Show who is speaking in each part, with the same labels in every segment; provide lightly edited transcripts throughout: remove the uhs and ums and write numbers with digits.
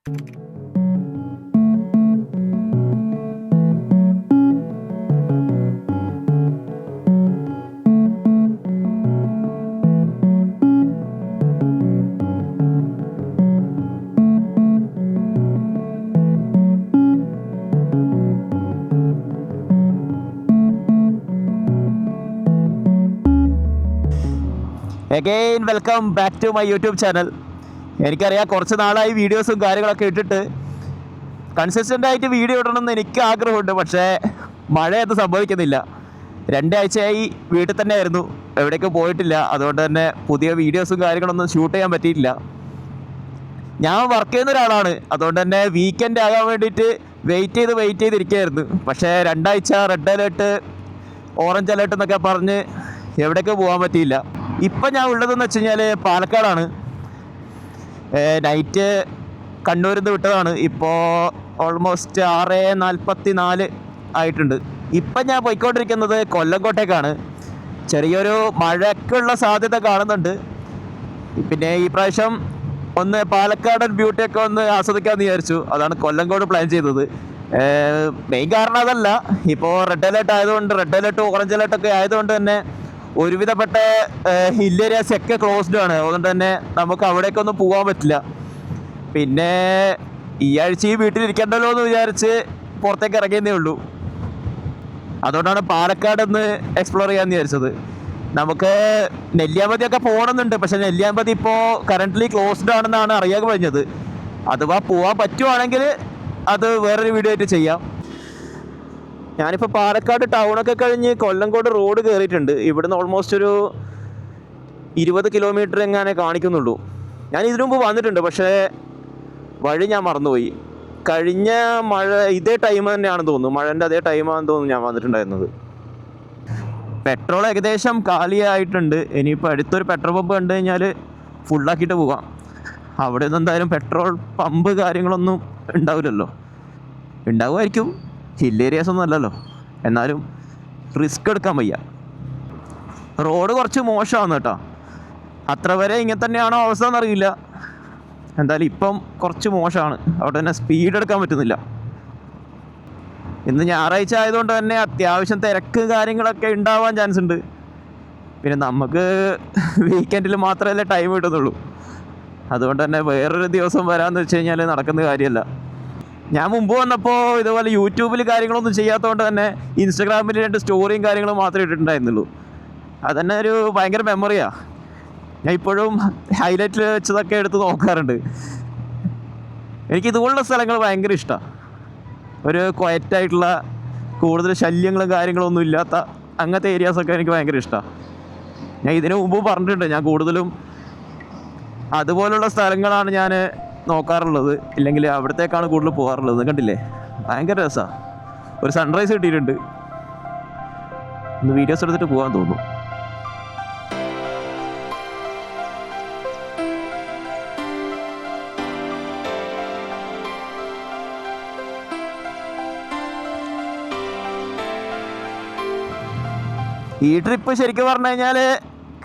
Speaker 1: Again welcome back to my YouTube channel. എനിക്കറിയാം കുറച്ച് നാളായി വീഡിയോസും കാര്യങ്ങളൊക്കെ ഇട്ടിട്ട് കൺസിസ്റ്റൻ്റ് ആയിട്ട് വീഡിയോ ഇടണമെന്ന് എനിക്ക് ആഗ്രഹമുണ്ട്. പക്ഷേ മഴയൊന്നും സംഭവിക്കുന്നില്ല. 2 ആഴ്ചയായി വീട്ടിൽ തന്നെ ആയിരുന്നു, എവിടേക്കും പോയിട്ടില്ല. അതുകൊണ്ട് തന്നെ പുതിയ വീഡിയോസും കാര്യങ്ങളൊന്നും ഷൂട്ട് ചെയ്യാൻ പറ്റിയിട്ടില്ല. ഞാൻ വർക്ക് ചെയ്യുന്ന ഒരാളാണ്, അതുകൊണ്ട് തന്നെ വീക്കെൻഡ് ആകാൻ വേണ്ടിയിട്ട് വെയിറ്റ് ചെയ്തിരിക്കുകയായിരുന്നു. പക്ഷേ 2 ആഴ്ച റെഡ് അലേർട്ട്, ഓറഞ്ച് അലേർട്ട് എന്നൊക്കെ പറഞ്ഞ് എവിടേക്കും പോകാൻ പറ്റിയില്ല. ഇപ്പം ഞാൻ ഉള്ളതെന്ന് വെച്ച് കഴിഞ്ഞാൽ പാലക്കാടാണ്. നൈറ്റ് കണ്ണൂരിൽ നിന്ന് വിട്ടതാണ്. ഇപ്പോൾ ഓൾമോസ്റ്റ് 6:44 ആയിട്ടുണ്ട്. ഇപ്പം ഞാൻ പോയിക്കൊണ്ടിരിക്കുന്നത് കൊല്ലംകോട്ടേക്കാണ്. ചെറിയൊരു മഴയ്ക്കുള്ള സാധ്യത കാണുന്നുണ്ട്. പിന്നെ ഈ പ്രാവശ്യം ഒന്ന് പാലക്കാടൻ ബ്യൂട്ടിയൊക്കെ ഒന്ന് ആസ്വദിക്കാമെന്ന് വിചാരിച്ചു. അതാണ് കൊല്ലംകോട് പ്ലാൻ ചെയ്തത്. മെയിൻ കാരണം അതല്ല, ഇപ്പോൾ റെഡ് അലേർട്ട് ആയതുകൊണ്ട്, റെഡ് അലേർട്ട് ഓറഞ്ച് അലേർട്ടൊക്കെ ആയതുകൊണ്ട് തന്നെ ഒരുവിധപ്പെട്ട ഹിൽ ഏരിയാസ് ഒക്കെ ക്ലോസ്ഡ് ആണ്. അതുകൊണ്ട് തന്നെ നമുക്ക് അവിടേക്കൊന്നും പോകാൻ പറ്റില്ല. പിന്നെ ഈ ആഴ്ച ഈ വീട്ടിലിരിക്കണ്ടല്ലോ എന്ന് വിചാരിച്ച് പുറത്തേക്ക് ഇറങ്ങിയതേ ഉള്ളൂ. അതുകൊണ്ടാണ് പാലക്കാട് ഒന്ന് എക്സ്പ്ലോർ ചെയ്യാമെന്ന് വിചാരിച്ചത്. നമുക്ക് നെല്ലിയാമ്പതിയൊക്കെ പോകണമെന്നുണ്ട്. പക്ഷേ നെല്ലിയാമ്പതി ഇപ്പോൾ കറൻ്റ്ലി ക്ലോസ്ഡ് ആണെന്നാണ് അറിയാൻ കഴിഞ്ഞത്. അഥവാ പോകാൻ പറ്റുവാണെങ്കിൽ അത് വേറൊരു വീഡിയോ ആയിട്ട് ചെയ്യാം. ഞാനിപ്പോൾ പാലക്കാട് ടൗണൊക്കെ കഴിഞ്ഞ് കൊല്ലംകോട് റോഡ് കയറിയിട്ടുണ്ട്. ഇവിടുന്ന് ഓൾമോസ്റ്റ് ഒരു 20 കിലോമീറ്റർ എങ്ങനെ കാണിക്കുന്നുള്ളൂ. ഞാൻ ഇതിനു മുമ്പ് വന്നിട്ടുണ്ട്, പക്ഷേ വഴി ഞാൻ മറന്നുപോയി. കഴിഞ്ഞ മഴ ഇതേ ടൈം തന്നെയാണെന്ന് തോന്നുന്നു, മഴൻ്റെ അതേ ടൈമാണെന്ന് തോന്നുന്നു ഞാൻ വന്നിട്ടുണ്ടായിരുന്നത്. പെട്രോൾ ഏകദേശം കാലിയായിട്ടുണ്ട്. ഇനിയിപ്പോൾ അടുത്തൊരു പെട്രോൾ പമ്പ് കണ്ടു കഴിഞ്ഞാൽ ഫുള്ളാക്കിയിട്ട് പോകാം. അവിടെ നിന്ന് എന്തായാലും പെട്രോൾ പമ്പ് കാര്യങ്ങളൊന്നും ഉണ്ടാവില്ലല്ലോ. ഉണ്ടാവുമായിരിക്കും, ഹിൽ ഏരിയാസ് ഒന്നും അല്ലല്ലോ. എന്നാലും റിസ്ക് എടുക്കാൻ വയ്യ. റോഡ് കുറച്ച് മോശമാണ് കേട്ടോ. അത്ര വരെ ഇങ്ങനെ തന്നെയാണോ അവസ്ഥ എന്നറിയില്ല. എന്തായാലും ഇപ്പം കുറച്ച് മോശമാണ്. അവിടെ തന്നെ സ്പീഡ് എടുക്കാൻ പറ്റുന്നില്ല. ഇന്ന് ഞായറാഴ്ച ആയതുകൊണ്ട് തന്നെ അത്യാവശ്യം തിരക്ക് കാര്യങ്ങളൊക്കെ ഉണ്ടാവാൻ ചാൻസ് ഉണ്ട്. പിന്നെ നമുക്ക് വീക്കെൻഡിൽ മാത്രമല്ലേ ടൈം കിട്ടുന്നുള്ളൂ. അതുകൊണ്ട് തന്നെ വേറൊരു ദിവസം വരാമെന്ന് വെച്ച് കഴിഞ്ഞാൽ നടക്കുന്ന കാര്യമല്ല. ഞാൻ മുമ്പ് വന്നപ്പോൾ ഇതുപോലെ യൂട്യൂബിൽ കാര്യങ്ങളൊന്നും ചെയ്യാത്തതുകൊണ്ട് തന്നെ ഇൻസ്റ്റഗ്രാമിൽ 2 സ്റ്റോറിയും കാര്യങ്ങളും മാത്രമേ ഇട്ടിട്ടുണ്ടായിരുന്നുള്ളൂ. അതന്നെ ഒരു ഭയങ്കര മെമ്മറിയാണ്. ഞാൻ ഇപ്പോഴും ഹൈലൈറ്റിൽ വെച്ചതൊക്കെ എടുത്ത് നോക്കാറുണ്ട്. എനിക്ക് ഇതുപോലുള്ള സ്ഥലങ്ങൾ ഭയങ്കര ഇഷ്ടമാണ്. ഒരു ക്വയറ്റായിട്ടുള്ള, കൂടുതൽ ശല്യങ്ങളും കാര്യങ്ങളൊന്നും ഇല്ലാത്ത അങ്ങനത്തെ ഏരിയാസൊക്കെ എനിക്ക് ഭയങ്കര ഇഷ്ടമാണ്. ഞാൻ ഇതിനു മുമ്പ് പറഞ്ഞിട്ടുണ്ട്, ഞാൻ കൂടുതലും അതുപോലുള്ള സ്ഥലങ്ങളാണ് ഞാൻ നോക്കാറുള്ളത്. ഇല്ലെങ്കിൽ അവിടത്തേക്കാണ് കൂടുതൽ പോകാറുള്ളത്. കണ്ടില്ലേ, ഭയങ്കര രസമാണ്. ഒരു സൺറൈസ് കിട്ടിയിട്ടുണ്ട്. ഒന്ന് വീഡിയോസ് എടുത്തിട്ട് പോകാൻ തോന്നുന്നു. ഈ ട്രിപ്പ് ശരിക്കും പറഞ്ഞു കഴിഞ്ഞാൽ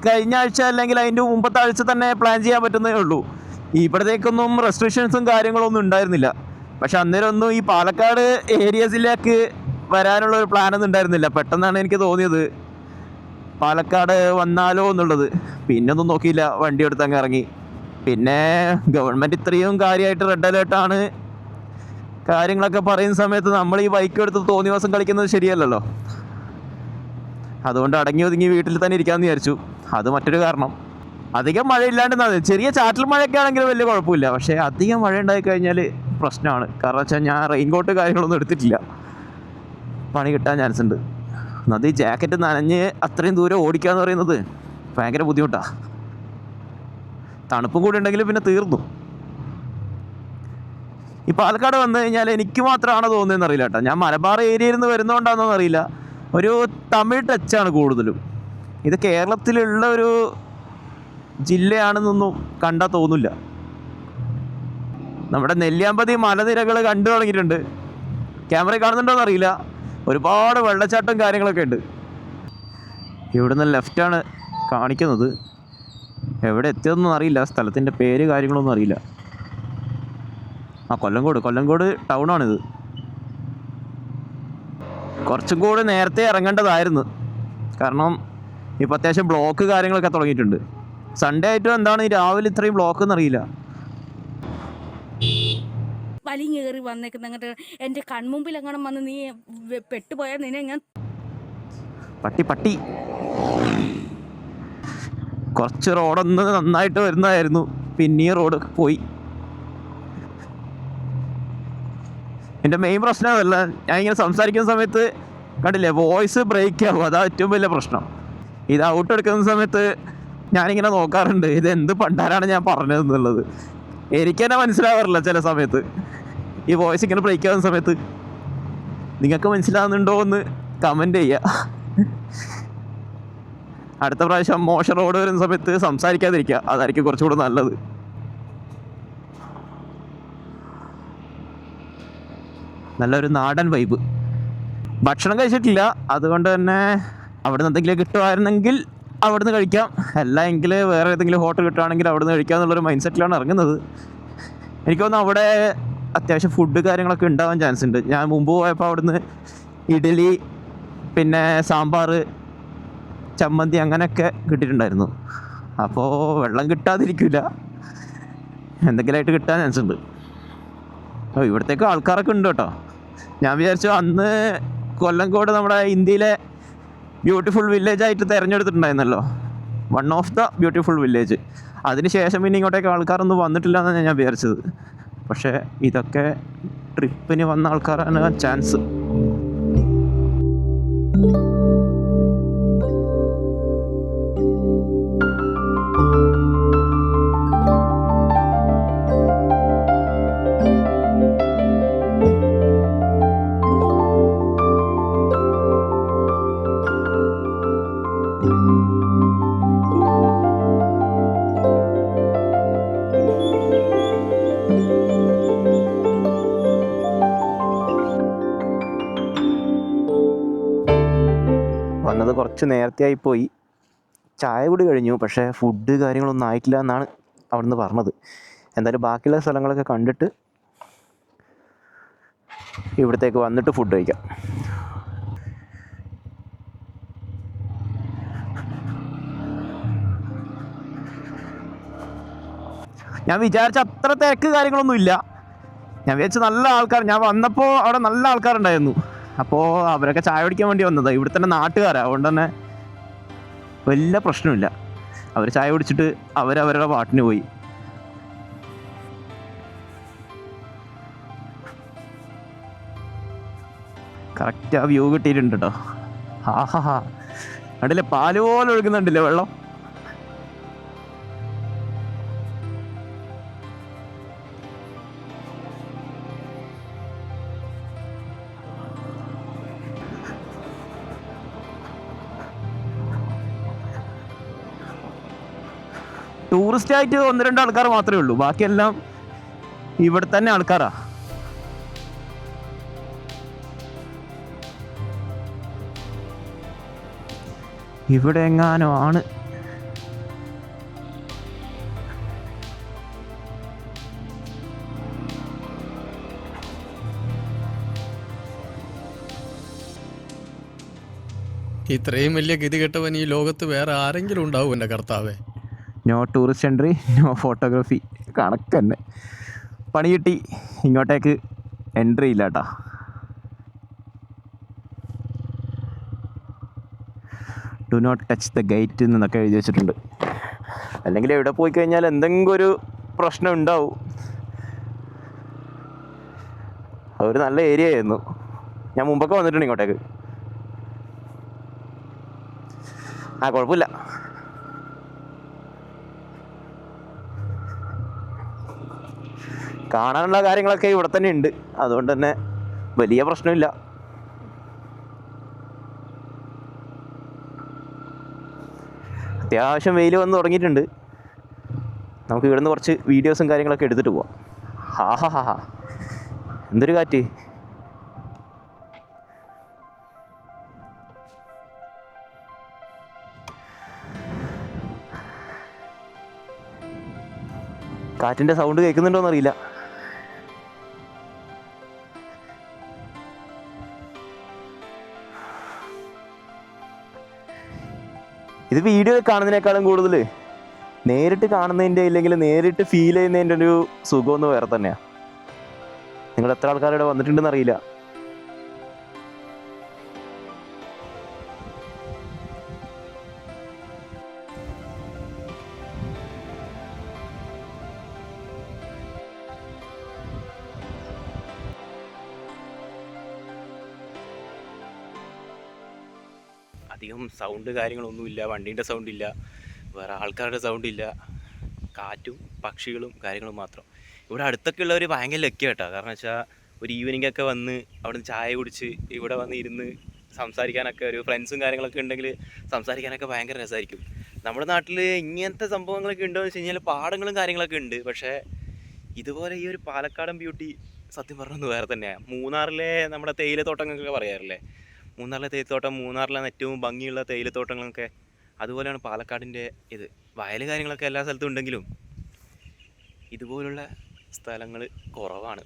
Speaker 1: കഴിഞ്ഞ ആഴ്ച അല്ലെങ്കിൽ അതിൻ്റെ മുമ്പത്തെ ആഴ്ച തന്നെ പ്ലാൻ ചെയ്യാൻ പറ്റുന്നേ ഉള്ളൂ. ഇവിടത്തേക്കൊന്നും റെസ്ട്രിക്ഷൻസും കാര്യങ്ങളൊന്നും ഉണ്ടായിരുന്നില്ല. പക്ഷെ അന്നേരം ഒന്നും ഈ പാലക്കാട് ഏരിയസിലേക്ക് വരാനുള്ള ഒരു പ്ലാനൊന്നും ഉണ്ടായിരുന്നില്ല. പെട്ടെന്നാണ് എനിക്ക് തോന്നിയത് പാലക്കാട് വന്നാലോ എന്നുള്ളത്. പിന്നെ ഒന്നും നോക്കിയില്ല, വണ്ടി എടുത്ത് അങ്ങ് ഇറങ്ങി. പിന്നെ ഗവൺമെൻറ് ഇത്രയും കാര്യമായിട്ട് റെഡ് അലേർട്ടാണ് കാര്യങ്ങളൊക്കെ പറയുന്ന സമയത്ത് നമ്മൾ ഈ ബൈക്ക് എടുത്ത് തോന്നിയ ദിവസം കളിക്കുന്നത് ശരിയല്ലല്ലോ. അതുകൊണ്ട് അടങ്ങി ഒതുങ്ങി വീട്ടിൽ തന്നെ ഇരിക്കാമെന്ന് വിചാരിച്ചു. അത് മറ്റൊരു കാരണം. അധികം മഴയില്ലാണ്ടെന്നത്, ചെറിയ ചാറ്റൽ മഴയൊക്കെ ആണെങ്കിൽ വലിയ കുഴപ്പമില്ല. പക്ഷേ അധികം മഴ ഉണ്ടായി കഴിഞ്ഞാൽ പ്രശ്നമാണ്. കാരണം വെച്ചാൽ ഞാൻ റെയിൻകോട്ട് കാര്യങ്ങളൊന്നും എടുത്തിട്ടില്ല, പണി കിട്ടാൻ ചാൻസ് ഉണ്ട്. അത് ഈ ജാക്കറ്റ് നനഞ്ഞ് അത്രയും ദൂരം ഓടിക്കുക എന്ന് പറയുന്നത് ഭയങ്കര ബുദ്ധിമുട്ടാണ്. തണുപ്പും കൂടി ഉണ്ടെങ്കിൽ പിന്നെ തീർന്നു. ഈ പാലക്കാട് വന്നു കഴിഞ്ഞാൽ എനിക്ക് മാത്രമാണോ തോന്നുന്നതെന്ന് അറിയില്ല കേട്ടോ. ഞാൻ മലബാർ ഏരിയയിൽ നിന്ന് വരുന്നതുകൊണ്ടാണെന്നൊന്നും അറിയില്ല, ഒരു തമിഴ് ടച്ചാണ് കൂടുതലും. ഇത് കേരളത്തിലുള്ള ഒരു ജില്ലയാണെന്നൊന്നും കണ്ടാൽ തോന്നില്ല. നമ്മുടെ നെല്ലിയാമ്പതി മലനിരകൾ കണ്ടു തുടങ്ങിയിട്ടുണ്ട്. ക്യാമറ കാണുന്നുണ്ടോയെന്ന് അറിയില്ല, ഒരുപാട് വെള്ളച്ചാട്ടം കാര്യങ്ങളൊക്കെ ഉണ്ട്. ഇവിടുന്ന് ലെഫ്റ്റാണ് കാണിക്കുന്നത്. എവിടെ എത്തിയതൊന്നും അറിയില്ല, സ്ഥലത്തിൻ്റെ പേര് കാര്യങ്ങളൊന്നും അറിയില്ല. കൊല്ലങ്കോട് ടൗണാണിത്. കുറച്ചും കൂടി നേരത്തെ ഇറങ്ങേണ്ടതായിരുന്നു, കാരണം ഇപ്പോൾ അത്യാവശ്യം ബ്ലോക്ക് കാര്യങ്ങളൊക്കെ തുടങ്ങിയിട്ടുണ്ട്. സൺഡേ ആയിട്ടും എന്താണ് ഈ രാവിലെ ഇത്രയും ബ്ലോക്ക് എന്നറിയില്ല.
Speaker 2: വലിഞ്ഞേറി വന്നേക്കുന്ന അങ്ങോട്ട് എൻ്റെ കൺമുമ്പിൽ എങ്ങനെ വന്ന് നീ പെട്ടുപോയാൽ നിന്നെ ഞാൻ
Speaker 1: പട്ടി കുറച്ച് റോഡൊന്ന് നന്നായിട്ട് വരുന്നതായിരുന്നു, പിന്നെയും റോഡ് പോയി. എൻ്റെ മെയിൻ പ്രശ്നം അതല്ല, ഞാൻ ഇങ്ങനെ സംസാരിക്കുന്ന സമയത്ത് കണ്ടില്ലേ വോയിസ് ബ്രേക്ക് ആവും, അതാ ഏറ്റവും വലിയ പ്രശ്നം. ഇത് ഔട്ട് എടുക്കുന്ന സമയത്ത് ഞാനിങ്ങനെ നോക്കാറുണ്ട് ഇത് എന്ത് പണ്ടാരാണ് ഞാൻ പറഞ്ഞതെന്നുള്ളത്. എനിക്ക് തന്നെ മനസ്സിലാവാറില്ല ചില സമയത്ത് ഈ വോയിസ് ഇങ്ങനെ ബ്രേക്ക് ആവുന്ന സമയത്ത്. നിങ്ങൾക്ക് മനസ്സിലാവുന്നുണ്ടോ എന്ന് കമൻറ്റ് ചെയ്യുക. അടുത്ത പ്രാവശ്യം മോശം റോഡ് വരുന്ന സമയത്ത് സംസാരിക്കാതിരിക്കുക, അതായിരിക്കും കുറച്ചുകൂടെ നല്ലത്. നല്ലൊരു നാടൻ വൈബ്. ഭക്ഷണം കഴിച്ചിട്ടില്ല, അതുകൊണ്ട് തന്നെ അവിടെ നിന്ന് എന്തെങ്കിലും കിട്ടുമായിരുന്നെങ്കിൽ അവിടെ നിന്ന് കഴിക്കാം, അല്ല എങ്കിൽ വേറെ ഏതെങ്കിലും ഹോട്ടൽ കിട്ടുകയാണെങ്കിൽ അവിടെ നിന്ന് കഴിക്കാം എന്നുള്ളൊരു മൈൻഡ് സെറ്റിലാണ് ഇറങ്ങുന്നത്. എനിക്ക് തോന്നുന്നു അവിടെ അത്യാവശ്യം ഫുഡ് കാര്യങ്ങളൊക്കെ ഉണ്ടാവാൻ ചാൻസ് ഉണ്ട്. ഞാൻ മുമ്പ് പോയപ്പോൾ അവിടുന്ന് ഇഡ്ഡലി, പിന്നെ സാമ്പാർ, ചമ്മന്തി അങ്ങനെയൊക്കെ കിട്ടിയിട്ടുണ്ടായിരുന്നു. അപ്പോൾ വെള്ളം കിട്ടാതിരിക്കില്ല, എന്തെങ്കിലുമായിട്ട് കിട്ടാൻ ചാൻസ് ഉണ്ട്. ഇവിടത്തേക്ക് ആൾക്കാരൊക്കെ ഉണ്ട് കേട്ടോ. ഞാൻ വിചാരിച്ചു അന്ന് കൊല്ലങ്കോട് നമ്മുടെ ഇന്ത്യയിലെ ബ്യൂട്ടിഫുൾ വില്ലേജ് ആയിട്ട് തിരഞ്ഞെടുത്തിട്ടുണ്ടായിരുന്നല്ലോ, one of the beautiful village. അതിനുശേഷം പിന്നെ ഇങ്ങോട്ടേക്ക് ആൾക്കാരൊന്നും വന്നിട്ടില്ല എന്നാണ് ഞാൻ വിചാരിച്ചത്. പക്ഷേ ഇതൊക്കെ ട്രിപ്പിന് വന്ന ആൾക്കാരാണ് ചാൻസ്. വന്നത് കുറച്ച് നേരത്തെ ആയിപ്പോയി, ചായ കൂടി കഴിഞ്ഞു, പക്ഷേ ഫുഡ് കാര്യങ്ങളൊന്നും ആയിട്ടില്ല എന്നാണ് അവിടുന്ന് പറഞ്ഞത്. എന്തായാലും ബാക്കിയുള്ള സ്ഥലങ്ങളൊക്കെ കണ്ടിട്ട് ഇവിടത്തേക്ക് വന്നിട്ട് ഫുഡ് കഴിക്കാം. ഞാൻ വിചാരിച്ച അത്ര തിരക്ക് കാര്യങ്ങളൊന്നും ഇല്ല. ഞാൻ വിചാരിച്ച നല്ല ആൾക്കാർ, ഞാൻ വന്നപ്പോൾ അവിടെ നല്ല ആൾക്കാരുണ്ടായിരുന്നു. അപ്പോൾ അവരൊക്കെ ചായ കുടിക്കാൻ വേണ്ടി വന്നതാണ്, ഇവിടെ തന്നെ നാട്ടുകാരാണ്. അതുകൊണ്ട് തന്നെ വലിയ പ്രശ്നമില്ല. അവർ ചായ കുടിച്ചിട്ട് അവരവരുടെ പാട്ടിന് പോയി. കറക്റ്റ് ആ വ്യൂ കിട്ടിയിട്ടുണ്ട് കേട്ടോ. ഹാ കണ്ടില്ലേ, പാല് പോലെ ഒഴുകുന്നുണ്ടല്ലേ വെള്ളം. ടൂറിസ്റ്റ് ആയിട്ട് 1-2 ആൾക്കാർ മാത്രമേ ഉള്ളൂ, ബാക്കിയെല്ലാം ഇവിടെ തന്നെ ആൾക്കാരാ. ഇവിടെ എങ്ങാനും ആണ്.
Speaker 3: ഇത്രയും വലിയ ഗതികെട്ടവൻ ഈ ലോകത്ത് വേറെ ആരെങ്കിലും ഉണ്ടാവും എൻ്റെ കർത്താവേ.
Speaker 1: No tourist entry, no photography, കണക്ക് തന്നെ. പണി കിട്ടി, ഇങ്ങോട്ടേക്ക് എൻട്രി ഇല്ല കേട്ടോ. Do not touch the gate എന്നൊക്കെ എഴുതി വെച്ചിട്ടുണ്ട്. അല്ലെങ്കിൽ എവിടെ പോയി കഴിഞ്ഞാൽ എന്തെങ്കിലും ഒരു പ്രശ്നം ഉണ്ടാവും. അതൊരു നല്ല ഏരിയ ആയിരുന്നു, ഞാൻ മുമ്പൊക്കെ വന്നിട്ടുണ്ട് ഇങ്ങോട്ടേക്ക്. കുഴപ്പമില്ല. കാണാനുള്ള കാര്യങ്ങളൊക്കെ ഇവിടെ തന്നെ ഉണ്ട്, അതുകൊണ്ട് തന്നെ വലിയ പ്രശ്നമില്ല. അത്യാവശ്യം വെയിൽ വന്ന് തുടങ്ങിയിട്ടുണ്ട്. നമുക്ക് ഇവിടുന്ന് കുറച്ച് വീഡിയോസും കാര്യങ്ങളൊക്കെ എടുത്തിട്ട് പോവാം. ഹാ എന്തൊരു കാറ്റ്. കാറ്റിൻ്റെ സൗണ്ട് കേൾക്കുന്നുണ്ടോയെന്ന് അറിയില്ല. ഇത് വീഡിയോ കാണുന്നതിനേക്കാളും കൂടുതൽ നേരിട്ട് കാണുന്നതിൻ്റെ ഇല്ലെങ്കിൽ നേരിട്ട് ഫീൽ ചെയ്യുന്നതിൻ്റെ ഒരു സുഖമൊന്നും വേറെ തന്നെയാണ്. നിങ്ങൾ എത്ര ആൾക്കാരുടെ വന്നിട്ടുണ്ടെന്ന് അറിയില്ല. അധികം സൗണ്ട് കാര്യങ്ങളൊന്നുമില്ല, വണ്ടീൻ്റെ സൗണ്ട് ഇല്ല, വേറെ ആൾക്കാരുടെ സൗണ്ട് ഇല്ല, കാറ്റും പക്ഷികളും കാര്യങ്ങളും മാത്രം. ഇവിടെ അടുത്തൊക്കെ ഉള്ളവർ ഭയങ്കര ലക്കി കേട്ടോ. കാരണം വെച്ചാൽ ഒരു ഈവനിങ് ഒക്കെ വന്ന് അവിടെ നിന്ന് ചായ കുടിച്ച് ഇവിടെ വന്ന് ഇരുന്ന് സംസാരിക്കാനൊക്കെ ഒരു ഫ്രണ്ട്സും കാര്യങ്ങളൊക്കെ ഉണ്ടെങ്കിൽ സംസാരിക്കാനൊക്കെ ഭയങ്കര രസമായിരിക്കും. നമ്മുടെ നാട്ടിൽ ഇങ്ങനത്തെ സംഭവങ്ങളൊക്കെ ഉണ്ടോ എന്ന് വെച്ച് കഴിഞ്ഞാൽ പാടങ്ങളും കാര്യങ്ങളൊക്കെ ഉണ്ട്. പക്ഷേ ഇതുപോലെ ഈ ഒരു പാലക്കാടൻ ബ്യൂട്ടി സത്യം പറഞ്ഞൊന്ന് വേറെ തന്നെയാണ്. മൂന്നാറിലെ നമ്മുടെ തേയിലത്തോട്ടങ്ങളൊക്കെ പറയാറില്ലേ, മൂന്നാറിലെ തേയിലത്തോട്ടം, മൂന്നാറിലാണ് ഏറ്റവും ഭംഗിയുള്ള തേയിലത്തോട്ടങ്ങളൊക്കെ, അതുപോലെയാണ് പാലക്കാടിൻ്റെ ഇത്. വയൽ കാര്യങ്ങളൊക്കെ എല്ലാ സ്ഥലത്തും ഉണ്ടെങ്കിലും ഇതുപോലുള്ള സ്ഥലങ്ങൾ കുറവാണ്.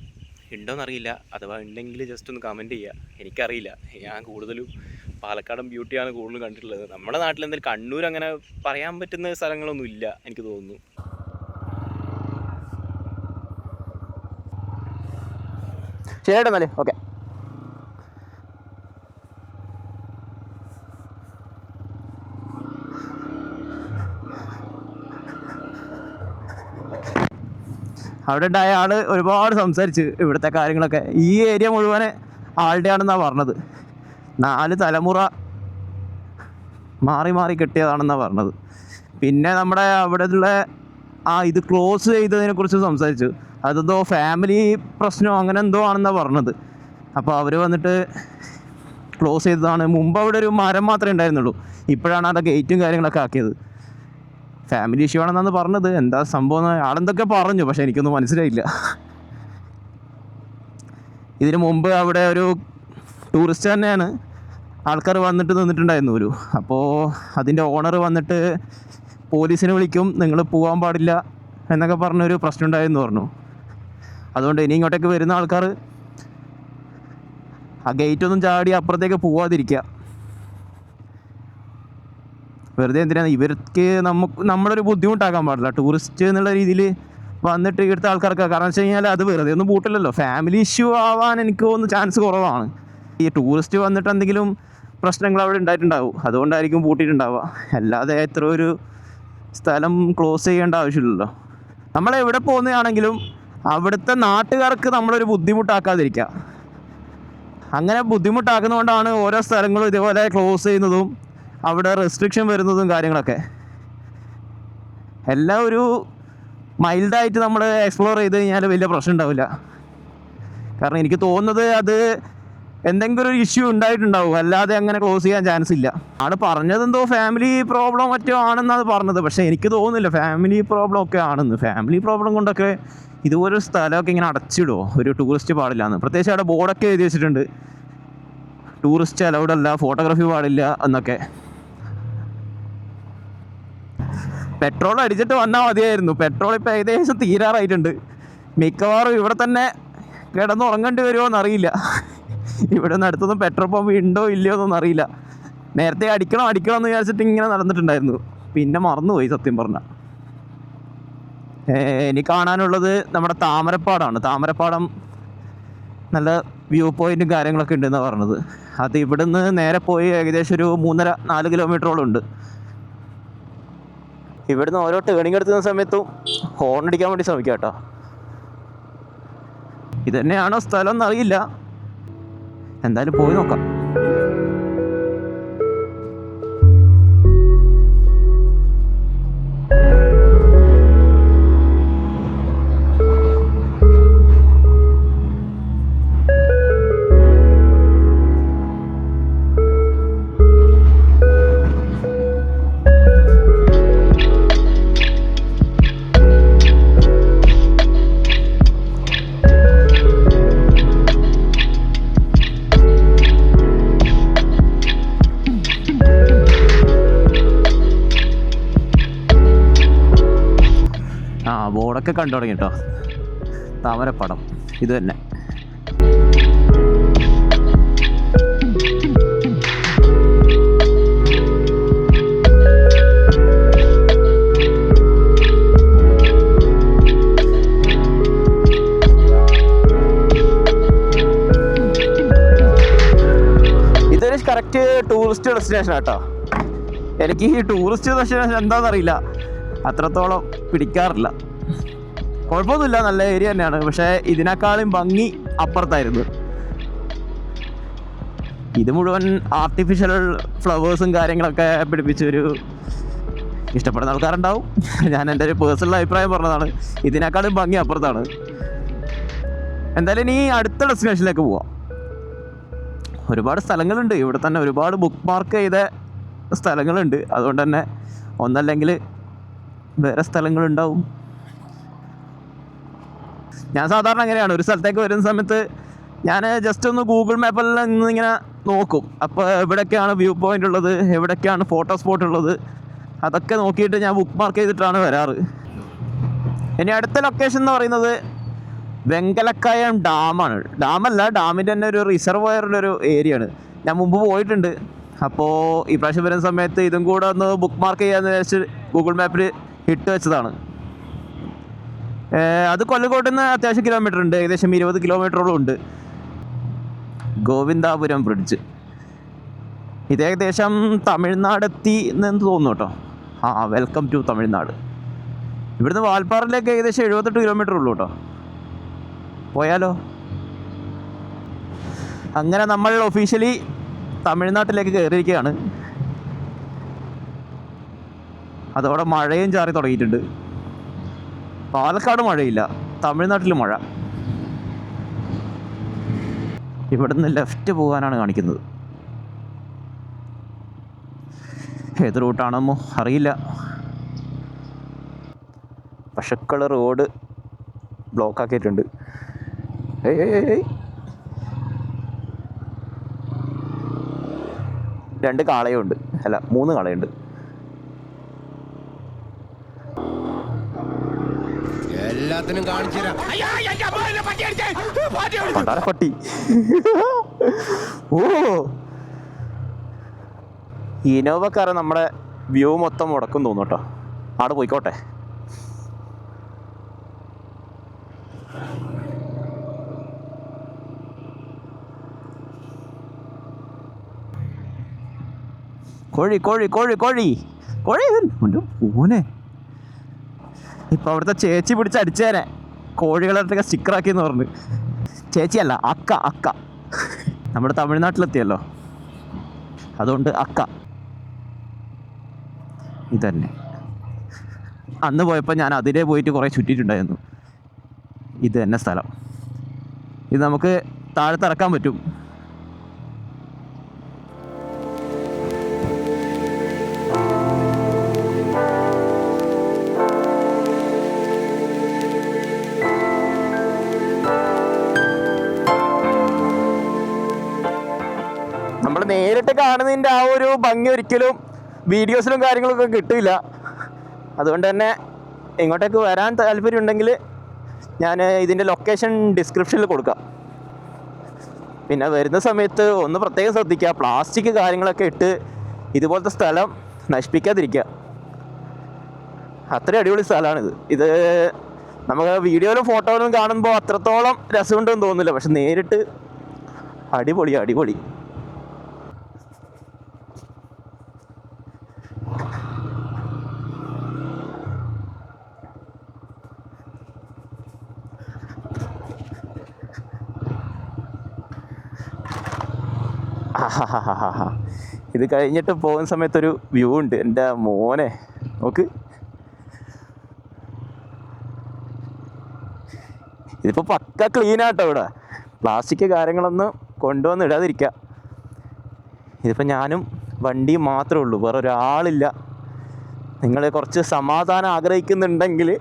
Speaker 1: ഉണ്ടോയെന്നറിയില്ല, അഥവാ ഉണ്ടെങ്കിൽ ജസ്റ്റ് ഒന്ന് കമൻറ്റ് ചെയ്യുക. എനിക്കറിയില്ല, ഞാൻ കൂടുതലും പാലക്കാടൻ ബ്യൂട്ടിയാണ് കൂടുതലും കണ്ടിട്ടുള്ളത്. നമ്മുടെ നാട്ടിൽ എന്തായാലും കണ്ണൂർ അങ്ങനെ പറയാൻ പറ്റുന്ന സ്ഥലങ്ങളൊന്നും ഇല്ല എനിക്ക് തോന്നുന്നു. ശരിയായിട്ട് എന്നാലേ ഓക്കെ. അവിടെ ഉണ്ടായ ആൾ ഒരുപാട് സംസാരിച്ച് ഇവിടുത്തെ കാര്യങ്ങളൊക്കെ. ഈ ഏരിയ മുഴുവൻ ആളുടെ ആണെന്നാണ് പറഞ്ഞത്. 4 തലമുറ മാറി മാറി കെട്ടിയതാണെന്നാണ് പറഞ്ഞത്. പിന്നെ നമ്മുടെ അവിടെ ഉള്ള ഇത് ക്ലോസ് ചെയ്തതിനെക്കുറിച്ച് സംസാരിച്ചു. അതെന്തോ ഫാമിലി പ്രശ്നമോ അങ്ങനെ എന്തോ ആണെന്നാണ് പറഞ്ഞത്. അപ്പോൾ അവർ വന്നിട്ട് ക്ലോസ് ചെയ്തതാണ്. മുമ്പ് അവിടെ ഒരു മരം മാത്രമേ ഉണ്ടായിരുന്നുള്ളൂ, ഇപ്പോഴാണ് അത് ഗേറ്റും കാര്യങ്ങളൊക്കെ ആക്കിയത്. ഫാമിലി ഇഷ്യൂ ആണെന്നാണ് പറഞ്ഞത്. എന്താ സംഭവം ആളെന്തൊക്കെ പറഞ്ഞു, പക്ഷെ എനിക്കൊന്നും മനസ്സിലായില്ല. ഇതിനു മുമ്പ് അവിടെ ഒരു ടൂറിസ്റ്റ് തന്നെയാണ് ആൾക്കാർ വന്നിട്ട് നിന്നിട്ടുണ്ടായിരുന്നു ഒരു. അപ്പോൾ അതിൻ്റെ ഓണർ വന്നിട്ട് പോലീസിനെ വിളിക്കും, നിങ്ങൾ പോകാൻ പാടില്ല എന്നൊക്കെ പറഞ്ഞൊരു പ്രശ്നം ഉണ്ടായെന്ന് പറഞ്ഞു. അതുകൊണ്ട് ഇനി ഇങ്ങോട്ടേക്ക് വരുന്ന ആൾക്കാർ ആ ഗേറ്റൊന്നും ചാടി അപ്പുറത്തേക്ക് പോവാതിരിക്കുക. വെറുതെ എന്തിനാണ് ഇവർക്ക് നമ്മളൊരു ബുദ്ധിമുട്ടാക്കാൻ പാടില്ല. ടൂറിസ്റ്റ് എന്നുള്ള രീതിയിൽ വന്നിട്ട് ഇവിടുത്തെ ആൾക്കാർക്ക്, കാരണം വെച്ച് കഴിഞ്ഞാൽ അത് വെറുതെ ഒന്നും പൂട്ടില്ലല്ലോ. ഫാമിലി ഇഷ്യൂ ആവാൻ എനിക്ക് തോന്നുന്നു ചാൻസ് കുറവാണ്. ഈ ടൂറിസ്റ്റ് വന്നിട്ട് എന്തെങ്കിലും പ്രശ്നങ്ങൾ അവിടെ ഉണ്ടായിട്ടുണ്ടാവും, അതുകൊണ്ടായിരിക്കും പൂട്ടിയിട്ടുണ്ടാവുക. അല്ലാതെ എത്ര ഒരു സ്ഥലം ക്ലോസ് ചെയ്യേണ്ട ആവശ്യമില്ലല്ലോ. നമ്മളെവിടെ പോകുന്നതാണെങ്കിലും അവിടുത്തെ നാട്ടുകാർക്ക് നമ്മളൊരു ബുദ്ധിമുട്ടാക്കാതിരിക്കുക. അങ്ങനെ ബുദ്ധിമുട്ടാക്കുന്നതുകൊണ്ടാണ് ഓരോ സ്ഥലങ്ങളും ഇതേപോലെ ക്ലോസ് ചെയ്യുന്നതും അവിടെ റെസ്ട്രിക്ഷൻ വരുന്നതും കാര്യങ്ങളൊക്കെ. എല്ലാം ഒരു മൈൽഡായിട്ട് നമ്മൾ എക്സ്പ്ലോർ ചെയ്ത് കഴിഞ്ഞാൽ വലിയ പ്രശ്നം ഉണ്ടാവില്ല. കാരണം എനിക്ക് തോന്നുന്നത് അത് എന്തെങ്കിലും ഒരു ഇഷ്യൂ ഉണ്ടായിട്ടുണ്ടാവും, അല്ലാതെ അങ്ങനെ ക്ലോസ് ചെയ്യാൻ ചാൻസ് ഇല്ല. ആണ് പറഞ്ഞതെന്തോ ഫാമിലി പ്രോബ്ലം മറ്റോ ആണെന്നാണ് പറഞ്ഞത്. പക്ഷേ എനിക്ക് തോന്നുന്നില്ല ഫാമിലി പ്രോബ്ലം ഒക്കെ ആണെന്ന്. ഫാമിലി പ്രോബ്ലം കൊണ്ടൊക്കെ ഇതുപോലെ ഒരു സ്ഥലമൊക്കെ ഇങ്ങനെ അടച്ചിടുമോ? ഒരു ടൂറിസ്റ്റ് പാടില്ലാന്ന്. പ്രത്യേകിച്ച് അവിടെ ബോർഡൊക്കെ എഴുതി വെച്ചിട്ടുണ്ട്, ടൂറിസ്റ്റ് അലൗഡ് അല്ല, ഫോട്ടോഗ്രാഫി പാടില്ല എന്നൊക്കെ. പെട്രോൾ അടിച്ചിട്ട് വന്നാൽ മതിയായിരുന്നു. പെട്രോൾ ഇപ്പോൾ ഏകദേശം തീരാറായിട്ടുണ്ട്. മിക്കവാറും ഇവിടെ തന്നെ കിടന്നുറങ്ങേണ്ടി വരുമോ എന്നറിയില്ല. ഇവിടെ നിന്ന് അടുത്തൊന്നും പെട്രോൾ പമ്പ് ഉണ്ടോ ഇല്ലയോ എന്നൊന്നും അറിയില്ല. നേരത്തെ അടിക്കണം എന്ന് വിചാരിച്ചിട്ട് ഇങ്ങനെ നടന്നിട്ടുണ്ടായിരുന്നു, പിന്നെ മറന്നുപോയി സത്യം പറഞ്ഞാൽ. ഇനി കാണാനുള്ളത് നമ്മുടെ താമരപ്പാടാണ്. താമരപ്പാടം നല്ല വ്യൂ പോയിൻറ്റും കാര്യങ്ങളൊക്കെ ഉണ്ടെന്നാണ് പറഞ്ഞത്. അത് ഇവിടുന്ന് നേരെ പോയി ഏകദേശം ഒരു 3.5-4 കിലോമീറ്ററോളം ഉണ്ട്. ഇവിടുന്ന് ഓരോ ടേണിങ് എടുത്തുന്ന സമയത്തും ഹോൺ അടിക്കാൻ വേണ്ടി ശ്രമിക്കാം കേട്ടോ. ഇതന്നെയാണോ സ്ഥലം എന്നറിയില്ല, എന്തായാലും പോയി നോക്കാം. ബോർഡൊക്കെ കണ്ടു തുടങ്ങി കേട്ടോ. താമരപ്പടം ഇത് തന്നെ. ടൂറിസ്റ്റ് ഡെസ്റ്റിനേഷൻ കേട്ടോ. എനിക്ക് ഈ ടൂറിസ്റ്റ് ഡെസ്റ്റിനേഷൻ എന്താണെന്നറിയില്ല, അത്രത്തോളം പിടിക്കാറില്ല. കുഴപ്പമൊന്നുമില്ല, നല്ല ഏരിയ തന്നെയാണ്. പക്ഷേ ഇതിനേക്കാളും ഭംഗി അപ്പുറത്തായിരുന്നു. ഇത് മുഴുവൻ ആർട്ടിഫിഷ്യൽ ഫ്ലവേഴ്സും കാര്യങ്ങളൊക്കെ പിടിപ്പിച്ചൊരു ഇഷ്ടപ്പെടുന്ന ആൾക്കാരുണ്ടാവും. ഞാൻ എൻ്റെ ഒരു പേഴ്സണൽ അഭിപ്രായം പറഞ്ഞതാണ്. ഇതിനേക്കാളും ഭംഗി അപ്പുറത്താണ്. എന്തായാലും ഇനി അടുത്ത ഡെസ്റ്റിനേഷനിലേക്ക് പോവാം. ഒരുപാട് സ്ഥലങ്ങളുണ്ട് ഇവിടെ തന്നെ, ഒരുപാട് ബുക്ക് മാർക്ക് ചെയ്ത സ്ഥലങ്ങളുണ്ട്. അതുകൊണ്ട് തന്നെ ഒന്നല്ലെങ്കിൽ വേറെ സ്ഥലങ്ങളുണ്ടാവും. ഞാൻ സാധാരണ അങ്ങനെയാണ്, ഒരു സ്ഥലത്തേക്ക് വരുന്ന സമയത്ത് ഞാൻ ജസ്റ്റ് ഒന്ന് ഗൂഗിൾ മാപ്പിൽ നിന്ന് ഇങ്ങനെ നോക്കും. അപ്പോൾ എവിടെയൊക്കെയാണ് വ്യൂ പോയിൻ്റ് ഉള്ളത്, എവിടെയൊക്കെയാണ് ഫോട്ടോ സ്പോട്ട് ഉള്ളത്, അതൊക്കെ നോക്കിയിട്ട് ഞാൻ ബുക്ക് മാർക്ക് ചെയ്തിട്ടാണ് വരാറ്. ഇനി അടുത്ത ലൊക്കേഷൻ എന്ന് പറയുന്നത് വെങ്കലക്കയം ഡാമാണ്. ഡാമല്ല, ഡാമിൻ്റെ തന്നെ ഒരു റിസർവയറിൻ്റെ ഒരു ഏരിയ ആണ്. ഞാൻ മുമ്പ് പോയിട്ടുണ്ട്. അപ്പോൾ ഈ പ്രാവശ്യം വരുന്ന സമയത്ത് ഇതും കൂടെ ഒന്ന് ബുക്ക് മാർക്ക് ചെയ്യാമെന്ന് വിചാരിച്ച് ഗൂഗിൾ മാപ്പിൽ ഇട്ട് വെച്ചതാണ്. അത് കൊല്ലങ്കോട്ട് നിന്ന് അത്യാവശ്യം കിലോമീറ്റർ ഉണ്ട്, ഏകദേശം 20 കിലോമീറ്ററോളം ഉണ്ട്. ഗോവിന്ദാപുരം ബ്രിഡ്ജ് ഇത് ഏകദേശം തമിഴ്നാടെത്തി എന്ന് തോന്നുന്നു കേട്ടോ. Welcome to Tamil Nadu. ഇവിടുന്ന് വാൽപ്പാറയിലേക്ക് ഏകദേശം 78 കിലോമീറ്റർ ഉള്ളൂ കേട്ടോ. പോയാലോ? അങ്ങനെ നമ്മൾ ഒഫീഷ്യലി തമിഴ്നാട്ടിലേക്ക് കയറിയിരിക്കുകയാണ്. അതോടെ മഴയും ചാറി തുടങ്ങിയിട്ടുണ്ട്. പാലക്കാട് മഴയില്ല, തമിഴ്നാട്ടിൽ മഴ. ഇവിടുന്ന് ലെഫ്റ്റ് പോകാനാണ് കാണിക്കുന്നത്. ഏത് റൂട്ടാണെന്നോ അറിയില്ല. പശക്കള റോഡ് ബ്ലോക്ക് ആക്കിയിട്ടുണ്ട്. രണ്ട് കാളയുണ്ട്, അല്ല 3 കാളയുണ്ട്.
Speaker 4: എല്ലാത്തിനും
Speaker 1: പട്ടി. ഓ, ഇനോവക്കാരൻ നമ്മുടെ വ്യൂ മൊത്തം മുടക്കും തോന്നും കേട്ടോ. ആടെ പോയിക്കോട്ടെ. കോഴി കോഴി കോഴി കോഴി കോഴി പൂനെ. ഇപ്പം അവിടുത്തെ ചേച്ചി പിടിച്ച് അടിച്ചേനെ കോഴികളൊക്കെ സ്റ്റിക്കറാക്കിയെന്ന് പറഞ്ഞു. ചേച്ചിയല്ല, അക്ക. അക്ക നമ്മുടെ തമിഴ്നാട്ടിലെത്തിയല്ലോ, അതുകൊണ്ട് അക്ക. ഇതന്നെ അന്ന് പോയപ്പോൾ ഞാൻ അതിലേ പോയിട്ട് കുറേ ചുറ്റിയിട്ടുണ്ടായിരുന്നു. ഇത് തന്നെ സ്ഥലം. ഇത് നമുക്ക് താഴത്ത് ഇറക്കാൻ പറ്റും. നമ്മൾ നേരിട്ട് കാണുന്നതിൻ്റെ ആ ഒരു ഭംഗി ഒരിക്കലും വീഡിയോസിലും കാര്യങ്ങളൊക്കെ കിട്ടില്ല. അതുകൊണ്ട് തന്നെ ഇങ്ങോട്ടേക്ക് വരാൻ താല്പര്യമുണ്ടെങ്കിൽ ഞാൻ ഇതിൻ്റെ ലൊക്കേഷൻ ഡിസ്ക്രിപ്ഷനിൽ കൊടുക്കാം. പിന്നെ വരുന്ന സമയത്ത് ഒന്ന് പ്രത്യേകം ശ്രദ്ധിക്കുക, പ്ലാസ്റ്റിക് കാര്യങ്ങളൊക്കെ ഇട്ട് ഇതുപോലത്തെ സ്ഥലം നശിപ്പിക്കാതിരിക്കുക. അത്രയും അടിപൊളി സ്ഥലമാണിത്. ഇത് നമുക്ക് വീഡിയോയിലും ഫോട്ടോയിലും കാണുമ്പോൾ അത്രത്തോളം രസമുണ്ടെന്ന് തോന്നുന്നില്ല, പക്ഷെ നേരിട്ട് അടിപൊളി അടിപൊളി. ഇത് കഴിഞ്ഞിട്ട് പോകുന്ന സമയത്തൊരു വ്യൂ ഉണ്ട്, എൻ്റെ മോനെ നോക്ക്. ഇതിപ്പോൾ പക്ക ക്ലീനാട്ടോ. ഇവിടെ പ്ലാസ്റ്റിക് കാര്യങ്ങളൊന്നും കൊണ്ടുവന്ന് ഇടാതിരിക്കുക. ഇതിപ്പോൾ ഞാനും വണ്ടിയും മാത്രമേ ഉള്ളൂ, വേറെ ഒരാളില്ല. നിങ്ങൾ കുറച്ച് സമാധാനം ആഗ്രഹിക്കുന്നുണ്ടെങ്കിൽ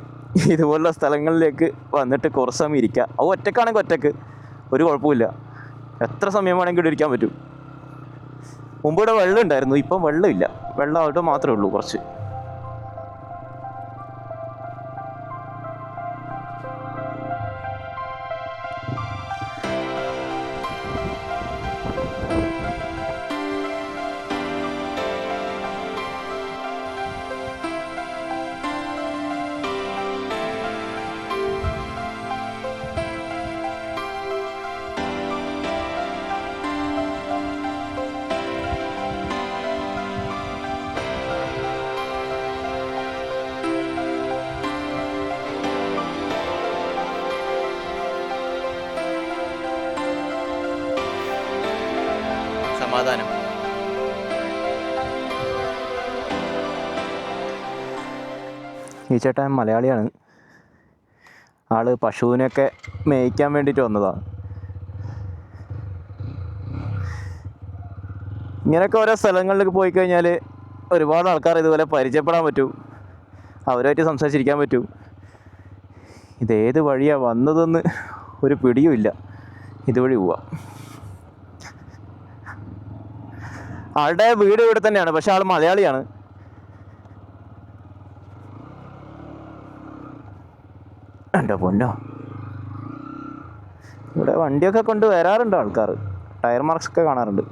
Speaker 1: ഇതുപോലുള്ള സ്ഥലങ്ങളിലേക്ക് വന്നിട്ട് കുറച്ച് സമയം ഇരിക്കുക. അത് ഒറ്റക്കാണെങ്കിൽ ഒറ്റക്ക് ഒരു കുഴപ്പമില്ല, എത്ര സമയം വേണമെങ്കിലും ഇവിടെ ഇരിക്കാൻ പറ്റും. മുമ്പ് ഇവിടെ വെള്ളം ഉണ്ടായിരുന്നു, ഇപ്പം വെള്ളമില്ല. വെള്ളം അവിടെ മാത്രമേ ഉള്ളൂ കുറച്ച്. സമാധാനം. ഈ ചേട്ടൻ മലയാളിയാണ്. ആള് പശുവിനെയൊക്കെ മേയ്ക്കാൻ വേണ്ടിയിട്ട് വന്നതാണ്. ഇങ്ങനെയൊക്കെ ഓരോ സ്ഥലങ്ങളിലേക്ക് പോയി കഴിഞ്ഞാൽ ഒരുപാട് ആൾക്കാർ ഇതുപോലെ പരിചയപ്പെടാൻ പറ്റും, അവരുമായിട്ട് സംസാരിച്ചിരിക്കാൻ പറ്റും. ഇതേത് വഴിയാണ് വന്നതെന്ന് ഒരു പിടിയുമില്ല. ഇതുവഴി പോവാം. ആളുടെ വീട് ഇവിടെ തന്നെയാണ്, പക്ഷെ ആൾ മലയാളിയാണ്. എൻ്റെ പൊന്നോ, ഇവിടെ വണ്ടിയൊക്കെ കൊണ്ട് വരാറുണ്ട് ആൾക്കാർ. ടയർ മാർക്സ് ഒക്കെ കാണാറുണ്ട്.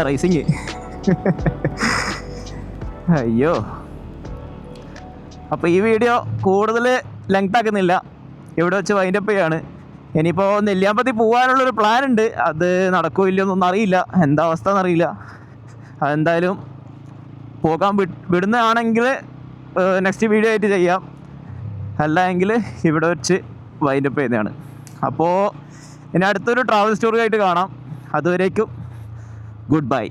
Speaker 1: റേസിങ് അയ്യോ. അപ്പോൾ ഈ വീഡിയോ കൂടുതൽ ലെങ്ത് ആക്കുന്നില്ല, ഇവിടെ വെച്ച് വൈൻഡപ്പ് ചെയ്യാണ്. ഇനിയിപ്പോൾ നെല്ലിയാമ്പതി പോകാനുള്ളൊരു പ്ലാൻ ഉണ്ട്. അത് നടക്കുമോ ഇല്ലയൊന്നും അറിയില്ല, എന്താ അവസ്ഥ എന്നറിയില്ല. അതെന്തായാലും പോകാൻ വിടുന്നതാണെങ്കിൽ നെക്സ്റ്റ് വീഡിയോ ആയിട്ട് ചെയ്യാം, അല്ല എങ്കിൽ ഇവിടെ വെച്ച് വൈൻഡപ്പ് ചെയ്യുന്നതാണ്. അപ്പോൾ ഇനി അടുത്തൊരു ട്രാവൽ സ്റ്റോറി ആയിട്ട് കാണാം. അതുവരേക്കും goodbye.